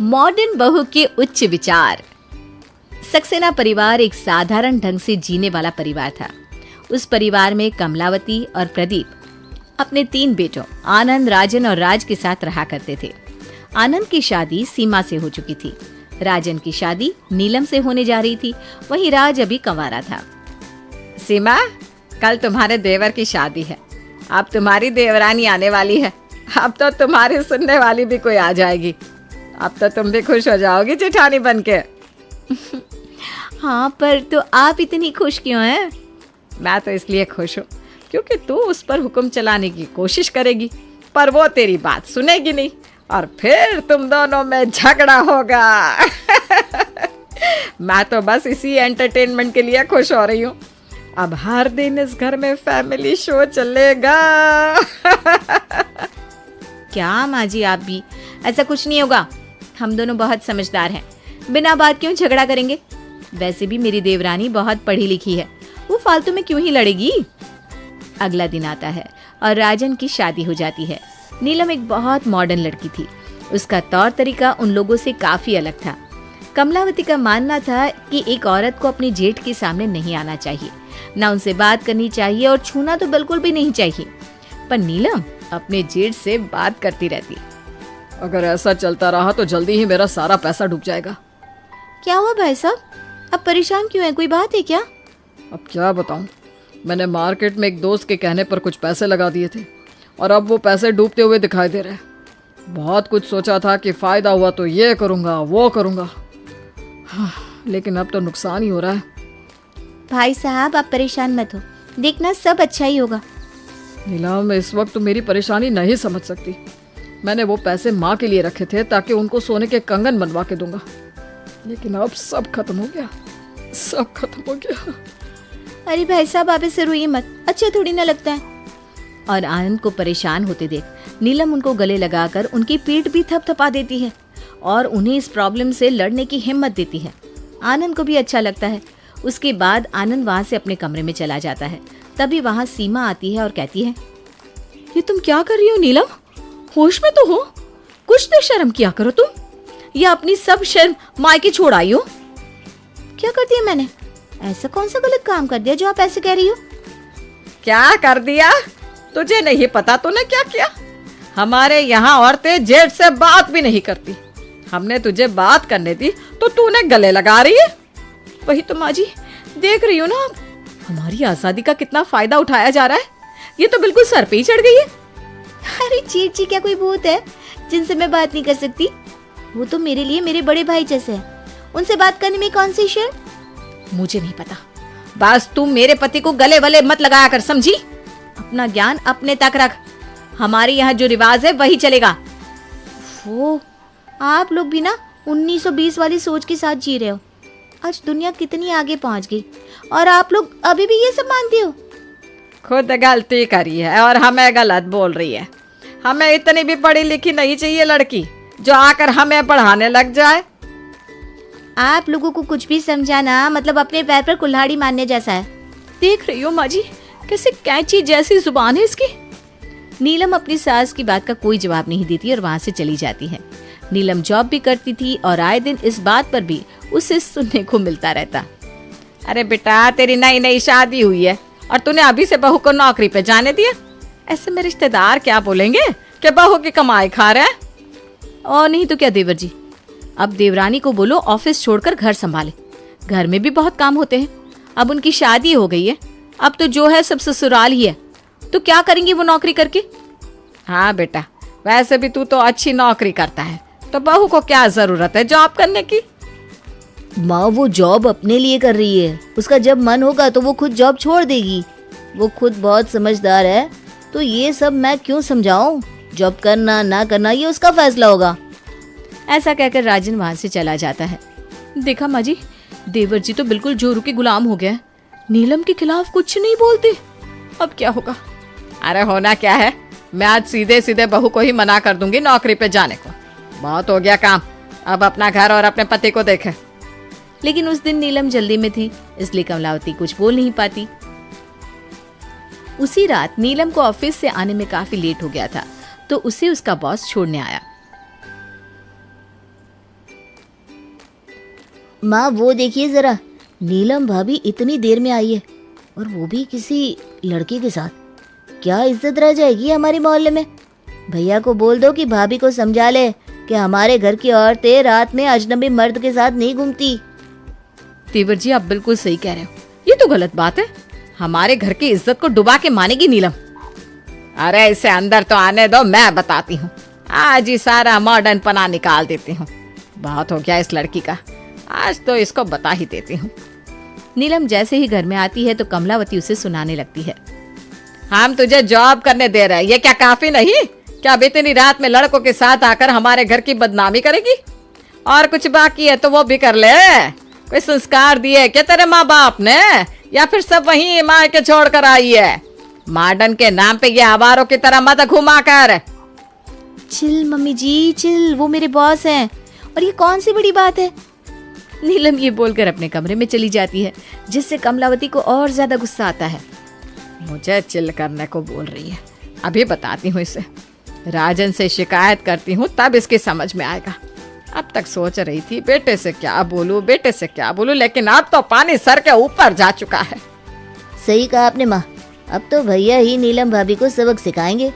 Modern बहू के उच्च विचार। सक्सेना परिवार एक साधारण ढंग से जीने वाला परिवार था। उस परिवार में कमलावती और प्रदीप अपने 3 बेटों आनंद, राजन और राज के साथ रहा करते थे। आनंद की शादी सीमा से हो चुकी थी। राजन की शादी नीलम से होने जा रही थी। वहीं राज अभी कंवारा था। सीमा, कल तुम्हारे देवर की शादी है। अब तुम्हारी देवरानी आने वाली है। अब तो तुम्हारी सुनने वाली भी कोई आ जाएगी। अब तो तुम भी खुश हो जाओगी जेठानी बनके। हाँ, पर तो आप इतनी खुश क्यों हैं? मैं तो इसलिए खुश हूँ क्योंकि तू उस पर हुक्म चलाने की कोशिश करेगी, पर वो तेरी बात सुनेगी नहीं और फिर तुम दोनों में झगड़ा होगा। मैं तो बस इसी एंटरटेनमेंट के लिए खुश हो रही हूँ। अब हर दिन इस घर में फैमिली शो चलेगा। क्या माँ जी, आप भी? ऐसा कुछ नहीं होगा। हम दोनों बहुत समझदार हैं। बिना बात क्यों झगड़ा करेंगे? वैसे भी मेरी देवरानी बहुत पढ़ी लिखी है, वो फालतू में क्यों ही लड़ेगी। अगला दिन आता है और राजन की शादी हो जाती है। नीलम एक बहुत मॉडर्न लड़की थी। उसका तौर तरीका उन लोगों से काफी अलग था। कमलावती का मानना था कि एक औरत को अपने जेठ के सामने नहीं आना चाहिए, ना उनसे बात करनी चाहिए और छूना तो बिल्कुल भी नहीं चाहिए। पर नीलम अपने जेठ से बात करती रहती। अगर ऐसा चलता रहा तो जल्दी ही मेरा सारा पैसा डूब जाएगा। क्या हुआ भाई साहब, अब परेशान क्यों है? कोई बात है क्या? अब क्या बताऊं, मैंने मार्केट में एक दोस्त के कहने पर कुछ पैसे लगा दिए थे और अब वो पैसे डूबते हुए दिखाई दे रहे हैं। बहुत कुछ सोचा था कि फायदा हुआ तो ये करूंगा वो करूंगा, लेकिन अब तो नुकसान ही हो रहा है। भाई साहब, आप परेशान मत हो, देखना सब अच्छा ही होगा। नीलम, इस वक्त तो मेरी परेशानी नहीं समझ सकती। मैंने वो पैसे माँ के लिए रखे थे ताकि उनको सोने के कंगन बनवा के दूंगा, लेकिन अब सब खत्म हो गया, सब खत्म हो गया। अरे भाई साहब, आप ऐसे रोइए मत, अच्छा थोड़ी ना लगता है। और आनंद को परेशान होते देख नीलम उनको गले लगाकर उनकी पीठ भी थपथपा देती है और उन्हें इस प्रॉब्लम से लड़ने की हिम्मत देती है। आनंद को भी अच्छा लगता है। उसके बाद आनंद वहाँ से अपने कमरे में चला जाता है। तभी वहाँ सीमा आती है और कहती है, ये तुम क्या कर रही हो नीलम? होश में तो हो, कुछ तो शर्म किया करो तुम, या अपनी सब शर्म मायके छोड़ आई हो। क्या कर दिया मैंने? ऐसा कौन सा गलत काम कर दिया जो आप ऐसे कह रही हो? क्या कर दिया? तुझे नहीं पता तूने क्या किया? हमारे यहाँ औरतें जेठ से बात भी नहीं करती। हमने तुझे बात करने दी तो तूने गले लगा रही है। वही तो माँ जी, देख रही हो ना आप, हमारी आजादी का कितना फायदा उठाया जा रहा है। ये तो बिल्कुल सर पे ही चढ़ गई है। अरे जी, क्या कोई भूत है जिनसे मैं बात नहीं कर सकती? वो तो मेरे लिए मेरे बड़े भाई जैसे हैं। उनसे बात करने में कौन सी शर्म? मुझे नहीं पता, बस तुम मेरे पति को गले वले मत लगाया कर, समझी? अपना ज्ञान अपने तक रख। हमारे यहाँ जो रिवाज है वही चलेगा। वो आप लोग भी ना 1920 वाली सोच के साथ जी रहे हो। आज दुनिया कितनी आगे पहुंच गई और आप लोग अभी भी ये सब मानते हो। खुद गलती करी है और हमें गलत बोल रही है। हमें इतनी भी पढ़ी लिखी नहीं चाहिए लड़की जो आकर हमें पढ़ाने लग जाए। आप लोगों को कुछ भी समझाना मतलब अपने पैर पर कुल्हाड़ी मारने जैसा है। देख रही हो माँ जी, कैसे कैंची जैसी जुबान है इसकी। नीलम अपनी सास की बात का कोई जवाब नहीं देती और वहाँ से चली जाती है। नीलम जॉब भी करती थी और आए दिन इस बात पर भी उसे सुनने को मिलता रहता। अरे बेटा, तेरी नई नई शादी हुई है और तूने अभी से बहू को नौकरी पे जाने दिया। ऐसे में रिश्तेदार क्या बोलेंगे कि बहू की कमाई खा रहा है। और नहीं तो क्या देवर जी, अब देवरानी को बोलो ऑफिस छोड़कर घर संभाले। घर में भी बहुत काम होते हैं। अब उनकी शादी हो गई है, अब तो जो है सब ससुराल ही है, तो क्या करेंगी वो नौकरी करके? हाँ बेटा, वैसे भी तू तो अच्छी नौकरी करता है, तो बहू को क्या जरूरत है जॉब करने की? माँ, वो जॉब अपने लिए कर रही है। उसका जब मन होगा तो वो खुद जॉब छोड़ देगी। वो खुद बहुत समझदार है, तो ये सब मैं क्यों समझाऊं? जॉब करना ना करना ये उसका फैसला होगा। ऐसा कहकर राजन वहां से चला जाता है। देखा माँ जी, देवर जी तो बिल्कुल जोरू के गुलाम हो गए। नीलम के खिलाफ कुछ नहीं बोलते। अब क्या होगा? अरे होना क्या है, मैं आज सीधे सीधे बहू को ही मना कर दूंगी नौकरी पे जाने को। बहुत हो गया काम, अब अपना घर और अपने पति को देखे। लेकिन उस दिन नीलम जल्दी में थी, इसलिए कमलावती कुछ बोल नहीं पाती। उसी रात नीलम को ऑफिस से आने में काफी लेट हो गया था, तो उसे उसका बॉस छोड़ने आया। माँ वो देखिए जरा, नीलम भाभी इतनी देर में आई है और वो भी किसी लड़के के साथ। क्या इज्जत रह जाएगी हमारे मोहल्ले में। भैया को बोल दो कि भाभी को समझा ले कि हमारे घर की औरतें रात में अजनबी मर्द के साथ नहीं घूमती। तेवर जी आप बिल्कुल सही कह रहे हो, ये तो गलत बात है। हमारे घर की इज्जत को डुबा के मानेगी नीलम। अरे इसे अंदर तो आने दो, मैं बताती हूँ। आज ही सारा मॉडर्न पना निकाल देती हूँ। बहुत हो गया इस लड़की का, आज तो इसको बता ही देती हूँ। नीलम जैसे ही घर में आती है तो कमलावती उसे सुनाने लगती है। हम तुझे जॉब करने दे रहे हैं, ये क्या काफी नहीं? क्या अब इतनी रात में लड़कों के साथ आकर हमारे घर की बदनामी करेगी? और कुछ बाकी है तो वो भी कर ले। कोई संस्कार दिए क्या तेरे माँ बाप ने, या फिर सब वहीं मार के छोड़ कर आई है? मॉडर्न के नाम पे ये आवारों की तरह मत घुमा कर। चिल मम्मी जी चिल, वो मेरे बॉस हैं और ये कौन सी बड़ी बात है। नीलम ये बोलकर अपने कमरे में चली जाती है, जिससे कमलावती को और ज्यादा गुस्सा आता है। मुझे चिल करने को बोल रही है, अभी बताती हूँ इसे। राजन से शिकायत करती हूँ तब इसकी समझ में आएगा। अब तक सोच रही थी बेटे से क्या बोलूं, बेटे से क्या बोलूं, लेकिन अब तो पानी सर के ऊपर जा चुका है। सही कहा आपने माँ, अब तो भैया ही नीलम भाभी को सबक सिखाएंगे।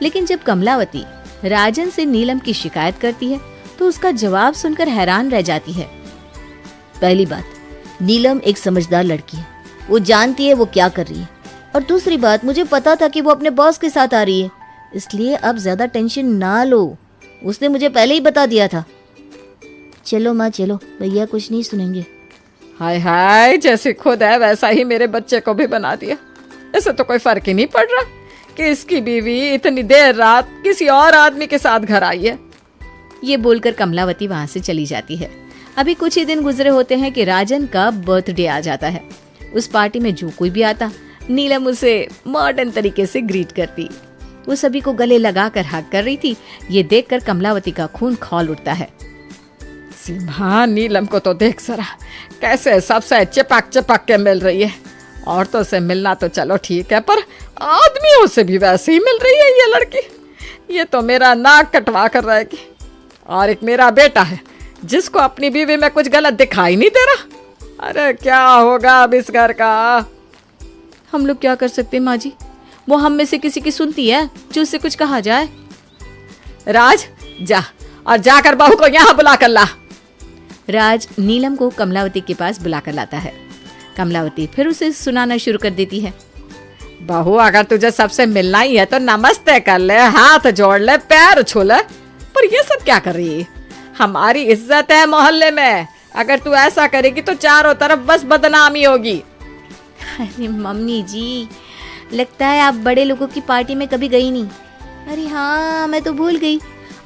लेकिन जब कमलावती राजन से नीलम की शिकायत करती है तो उसका जवाब सुनकर हैरान रह जाती है। पहली बात, नीलम एक समझदार लड़की है, वो जानती है वो क्या कर रही है। और दूसरी बात, मुझे पता था कि वो अपने बॉस के साथ आ रही है, इसलिए अब ज्यादा टेंशन ना लो, उसने मुझे पहले ही बता दिया था। चलो माँ चलो, भैया कुछ नहीं सुनेंगे। हाय हाय, जैसे खुद है वैसा ही मेरे बच्चे को भी बना दिया। ऐसे तो कोई फर्क ही नहीं पड़ रहा कि इसकी बीवी इतनी देर रात किसी और आदमी के साथ घर आई है। ये बोलकर कमलावती वहां से चली जाती है। अभी कुछ ही दिन गुजरे होते हैं कि राजन का बर्थडे आ जाता है। उस पार्टी में जो कोई भी आता, नीलम उसे मॉडर्न तरीके से ग्रीट करती। वो सभी को गले लगाकर हग कर रही थी। ये देखकर कमलावती का खून खौल उठता है। सीमा, नीलम को तो देख जरा, कैसे सबसे चिपक चिपक के मिल रही है। औरतों से मिलना तो चलो ठीक है, पर आदमियों से भी वैसे ही मिल रही है ये लड़की। ये तो मेरा नाक कटवा कर रहेगी। और एक मेरा बेटा है जिसको अपनी बीवी में कुछ गलत दिखाई नहीं दे रहा। अरे क्या होगा अब इस घर का? हम लोग क्या कर सकते हैं माँ जी, वो हम में से किसी की सुनती है जो उससे कुछ कहा जाए। राज जा, और जाकर बहू को यहाँ बुला कर ला। राज नीलम को कमलावती के पास बुलाकर लाता है। कमलावती फिर उसे सुनाना शुरू कर देती है। बहू, अगर तुझे सबसे मिलना ही है तो नमस्ते कर ले, हाथ जोड़ ले, पैर छू ले, पर ये सब क्या कर रही है? हमारी इज्जत है मोहल्ले में, अगर तू ऐसा करेगी तो चारों तरफ बस बदनामी होगी। अरे मम्मी जी, लगता है आप बड़े लोगों की पार्टी में कभी गई नहीं। अरे हाँ, मैं तो भूल गई,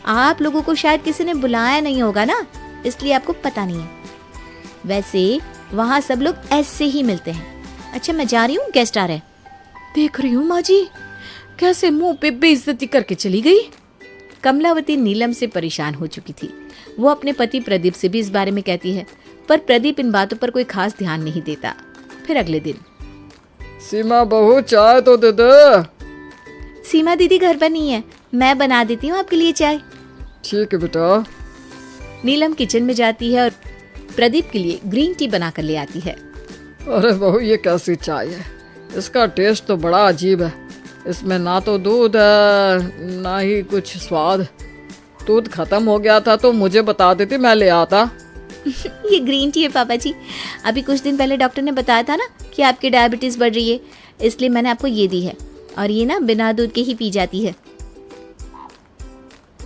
आप लोगों को शायद किसी ने बुलाया नहीं होगा ना, इसलिए आपको पता नहीं है। वैसे वहाँ सब लोग ऐसे ही मिलते हैं। अच्छा मैं जा रही हूँ, गेस्ट आ रहे हैं। देख रही हूँ माँ जी, कैसे मुंह पे बेइज्जती करके चली गई। कमलावती नीलम से परेशान हो चुकी थी। वो अपने पति प्रदीप से भी इस बारे में कहती है, पर प्रदीप इन बातों पर कोई खास ध्यान नहीं देता। फिर अगले दिन, सीमा बहू चाय तो दे दे। सीमा दीदी घर पर नहीं है, मैं बना देती हूँ आपके लिए चाय। ठीक है बेटा। नीलम किचन में जाती है और प्रदीप के लिए ग्रीन टी बनाकर ले आती है। अरे बहू, ये कैसी चाय है? इसका टेस्ट तो बड़ा अजीब है। इसमें ना तो दूध है ना ही कुछ स्वाद। दूध खत्म हो गया था तो मुझे बता देती, मैं ले आता। ये ग्रीन टी है पापा जी, अभी कुछ दिन पहले डॉक्टर ने बताया था ना कि आपकी डायबिटीज बढ़ रही है, इसलिए मैंने आपको ये दी है। और ये ना बिना दूध के ही पी जाती है।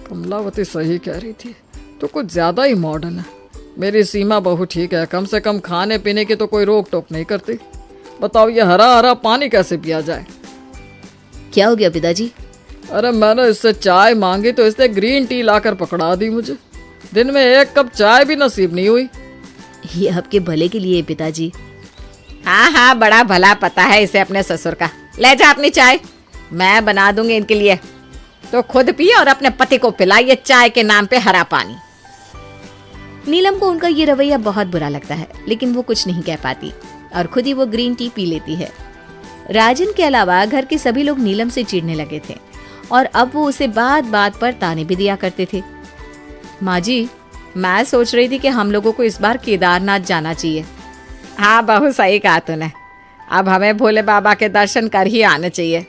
कमलावती सही कह रही थी, तो कुछ ज्यादा ही मॉडर्न है। मेरी सीमा बहू ठीक है, कम से कम खाने पीने की तो कोई रोक टोक नहीं करती। बताओ ये हरा हरा पानी कैसे पिया जाए? क्या हो गया पिताजी? अरे मैंने इससे चाय मांगी तो इसने ग्रीन टी लाकर पकड़ा दी मुझे। दिन में एक कप चाय भी नसीब नहीं हुई। ये आपके भले के लिए पिताजी। हाँ हाँ, बड़ा भला पता है इसे अपने ससुर का। ले जा अपनी चाय, मैं बना दूंगी इनके लिए। तो खुद पिए और अपने पति को पिलाइए चाय के नाम पे हरा पानी। नीलम को उनका ये रवैया बहुत बुरा लगता है, लेकिन वो कुछ नहीं कह पाती और खुद ही वो ग्रीन टी पी लेती है। राजन के अलावा घर के सभी लोग नीलम से चिढ़ने लगे थे और अब वो उसे बात बात पर ताने भी दिया करते थे। माँ जी, मैं सोच रही थी कि हम लोगों को इस बार केदारनाथ जाना चाहिए। हाँ बहू, सही कहा तूने। अब हमें भोले बाबा के दर्शन कर ही आने चाहिए।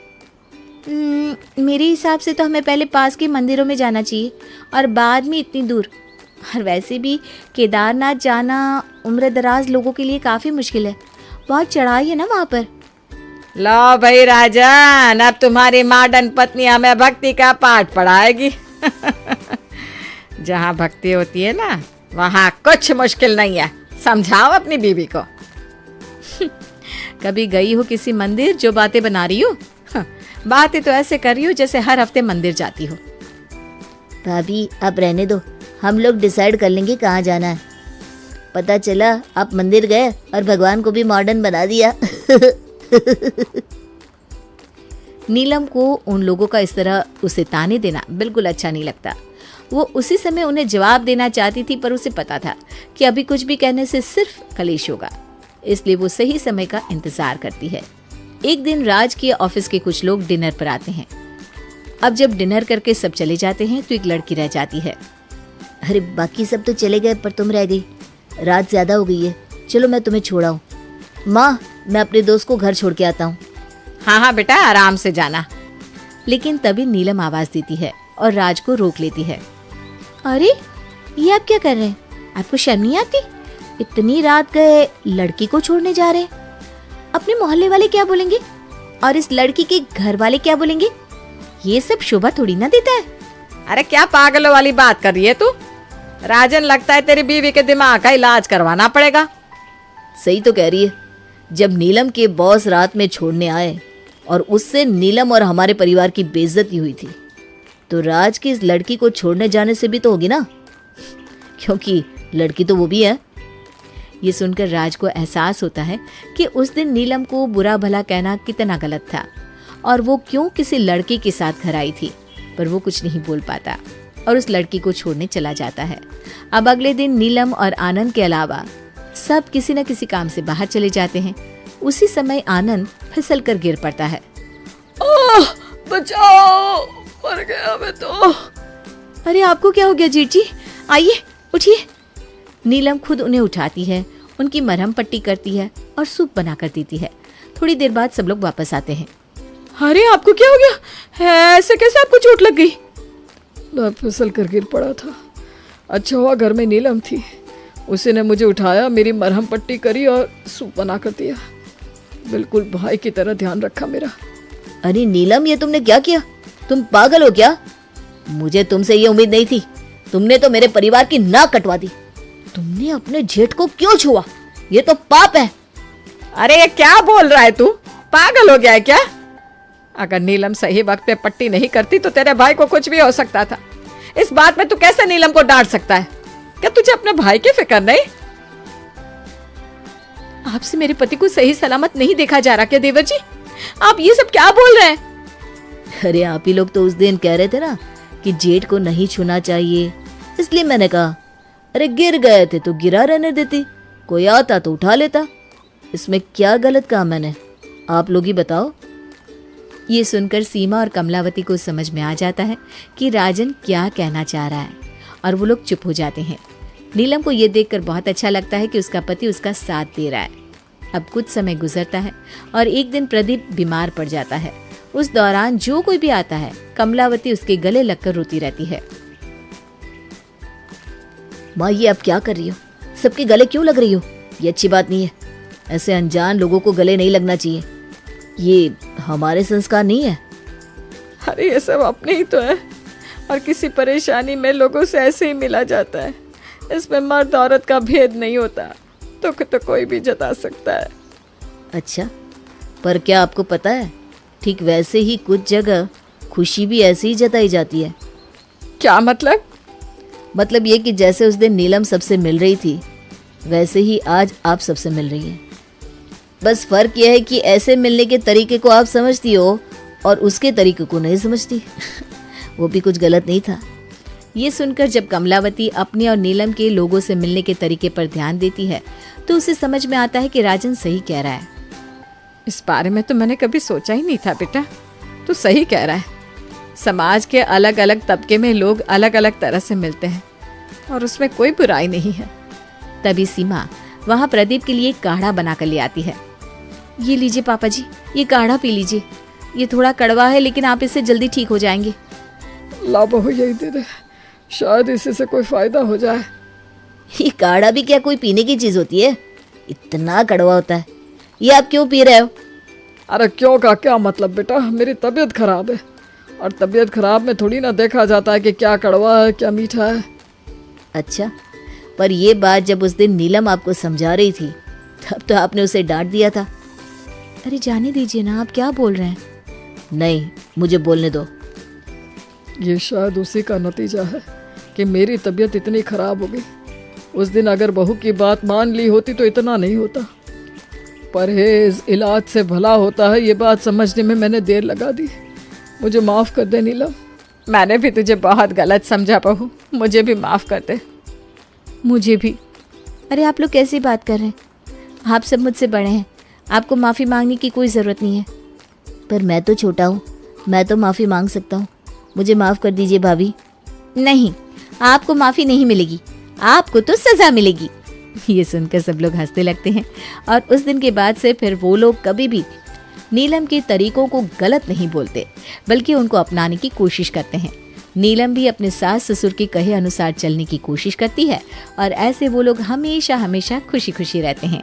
मेरे हिसाब से तो हमें पहले पास के मंदिरों में जाना चाहिए और बाद में इतनी दूर। और वैसे भी केदारनाथ जाना उम्र दराज लोगों के लिए काफ़ी मुश्किल है, बहुत चढ़ाई है ना वहाँ पर। लो भाई राजन, अब तुम्हारी मॉडर्न पत्नी हमें भक्ति का पाठ पढ़ाएगी। जहाँ भक्ति होती है ना, वहाँ कुछ मुश्किल नहीं है। समझाओ अपनी बीवी को। कभी गई हो किसी मंदिर जो बातें बना रही हो? बातें तो ऐसे कर रही हो जैसे हर हफ्ते मंदिर जाती हो। भाभी आप रहने दो, हम लोग डिसाइड कर लेंगे कहाँ जाना है। पता चला आप मंदिर गए और भगवान को भी मॉडर्न बना दिया। नीलम को उन लोगों का इस तरह उसे ताने देना बिल्कुल अच्छा नहीं लगता। वो उसी समय उन्हें जवाब देना चाहती थी, पर उसे पता था कि अभी कुछ भी कहने से सिर्फ कलेश होगा, इसलिए वो सही समय का इंतजार करती है। एक दिन राज के ऑफिस के कुछ लोग डिनर पर आते हैं। अब जब डिनर करके सब चले जाते हैं तो एक लड़की रह जाती है। अरे बाकी सब तो चले गए पर तुम रह गई, रात ज्यादा हो गई है, चलो मैं तुम्हें छोड़ाऊँ। माँ, मैं अपने दोस्त को घर छोड़ के आता हूँ। हाँ हाँ बेटा, आराम से जाना। लेकिन तभी नीलम आवाज देती है और राज को रोक लेती है। अरे ये आप क्या कर रहे हैं? आपको शर्म नहीं आती? इतनी रात गए लड़की को छोड़ने जा रहे हैं। अपने मोहल्ले वाले क्या बोलेंगे और इस लड़की के घर वाले क्या बोलेंगे? ये सब शोभा थोड़ी ना देता है। अरे क्या पागलों वाली बात कर रही है तू? राजन, लगता है तेरी बीवी के दिमाग का इलाज करवाना पड़ेगा। सही तो कह रही है। जब नीलम के बॉस रात में छोड़ने आए और उससे नीलम और हमारे परिवार की बेइज्जती हुई थी, तो राज की इस लड़की को छोड़ने जाने से भी तो होगी ना, क्योंकि लड़की तो वो भी है। ये सुनकर राज को एहसास होता है कि उस दिन नीलम को बुरा भला कहना कितना गलत था और वो क्यों किसी लड़के के साथ घर आई थी, पर वो कुछ नहीं बोल पाता और उस लड़की को छोड़ने चला जाता है। अब अगले दिन नीलम और आनंद के अलावा सब किसी न किसी काम से बाहर चले जाते हैं। उसी समय आनंद फिसल कर गिर पड़ता है। ओह बचाओ, मर गया मैं तो। अरे आपको क्या हो गया जीत जी? आइए उठिए। नीलम खुद उन्हें उठाती है, उनकी मरहम पट्टी करती है और सूप बना कर देती है। थोड़ी देर बाद सब लोग वापस आते हैं। अरे आपको क्या हो गया है? ऐसे कैसे आपको चोट लग गई? मैं फिसल कर गिर पड़ा था। अच्छा हुआ घर में नीलम थी, उसी ने मुझे उठाया, मेरी मरहम पट्टी करी और सूप बना कर दिया। बिल्कुल भाई की तरह ध्यान रखा मेरा। अरे नीलम, ये तुमने क्या किया? तुम पागल हो क्या? मुझे तुमसे ये उम्मीद नहीं थी। तुमने तो मेरे परिवार की नाक कटवा दी। तुमने अपने जेठ को क्यों छुआ? ये तो पाप है। अरे ये क्या बोल रहा है तू? पागल हो गया है क्या? अगर नीलम सही वक्त पे पट्टी नहीं करती तो तेरे भाई को कुछ भी हो सकता था। इस बात में तू कैसे नीलम को डांट सकता है? क्या तुझे अपने भाई की फिक्र नहीं? आपसे मेरे पति को सही सलामत नहीं देखा जा रहा क्या देवर जी? आप ये सब क्या बोल रहे हैं? अरे आप ही लोग तो उस दिन कह रहे थे ना कि जेठ को नहीं छूना चाहिए, इसलिए मैंने कहा अरे गिर गए थे तो गिरा रहने देती, कोई आता तो उठा लेता। इसमें क्या गलत कहा मैंने? आप लोग ही बताओ। ये सुनकर सीमा और कमलावती को समझ में आ जाता है कि राजन क्या कहना चाह रहा है और वो लोग चुप हो जाते हैं। नीलम को ये देखकर बहुत अच्छा लगता है कि उसका पति उसका साथ दे रहा है। अब कुछ समय गुजरता है और एक दिन प्रदीप बीमार पड़ जाता है। उस दौरान जो कोई भी आता है, कमलावती उसके गले लगकर रोती रहती है। माँ, ये आप क्या कर रही हो? सबके गले क्यों लग रही हो? ये अच्छी बात नहीं है। ऐसे अनजान लोगों को गले नहीं लगना चाहिए, ये हमारे संस्कार नहीं है। अरे ये सब अपने ही तो है और किसी परेशानी में लोगों से ऐसे ही मिला जाता है। इसमें मर्द औरत का भेद नहीं होता, दुख तो कोई भी जता सकता है। अच्छा, पर क्या आपको पता है ठीक वैसे ही कुछ जगह खुशी भी ऐसे ही जताई जाती है। क्या मतलब? मतलब ये कि जैसे उस दिन नीलम सबसे मिल रही थी, वैसे ही आज आप सबसे मिल रही है। बस फर्क यह है कि ऐसे मिलने के तरीके को आप समझती हो और उसके तरीके को नहीं समझती। वो भी कुछ गलत नहीं था। ये सुनकर जब कमलावती अपने और नीलम के लोगों से मिलने के तरीके पर ध्यान देती है तो उसे समझ में आता है कि राजन सही कह रहा है। इस बारे में तो मैंने कभी सोचा ही नहीं था बेटा, तू सही कह रहा है। समाज के अलग अलग तबके में लोग अलग अलग तरह से मिलते हैं, और उसमें कोई बुराई नहीं है। तभी सीमा वहाँ प्रदीप के लिए काढ़ा बनाकर ले आती है। ये लीजिए पापा जी, ये काढ़ा पी लीजिए। ये थोड़ा कड़वा है लेकिन आप इससे जल्दी ठीक हो जाएंगे। ला बहू यही दे दे, शायद इसी से कोई फायदा हो जाए। ये काढ़ा भी क्या कोई पीने की चीज होती है? इतना कड़वा होता है। ये आप क्यों पी रहे हो? अरे क्यों का क्या मतलब बेटा, मेरी तबीयत खराब है और तबीयत खराब में थोड़ी ना देखा जाता है कि क्या कड़वा है क्या मीठा है। अच्छा, पर ये बात जब उस दिन नीलम आपको समझा रही थी तब तो आपने उसे डांट दिया था। अरे जाने दीजिए ना, आप क्या बोल रहे हैं? नहीं, मुझे बोलने दो। ये शायद उसी का नतीजा है कि मेरी तबीयत इतनी खराब हो गई। उस दिन अगर बहू की बात मान ली होती तो इतना नहीं होता। परहेज इलाज से भला होता है, ये बात समझने में मैंने देर लगा दी। मुझे माफ़ कर दे नीलम, मैंने भी तुझे बहुत गलत समझा बहू, मुझे भी माफ़ कर दे। मुझे भी। अरे आप लोग कैसी बात कर रहे हैं? आप सब मुझसे बड़े हैं, आपको माफ़ी मांगने की कोई ज़रूरत नहीं है। पर मैं तो छोटा हूँ, मैं तो माफ़ी मांग सकता हूँ। मुझे माफ़ कर दीजिए भाभी। नहीं, आपको माफ़ी नहीं मिलेगी, आपको तो सज़ा मिलेगी। ये सुनकर सब लोग हंसने लगते हैं और उस दिन के बाद से फिर वो लोग कभी भी नीलम के तरीकों को गलत नहीं बोलते, बल्कि उनको अपनाने की कोशिश करते हैं। नीलम भी अपने सास ससुर के कहे अनुसार चलने की कोशिश करती है और ऐसे वो लोग हमेशा हमेशा खुशी खुशी रहते हैं।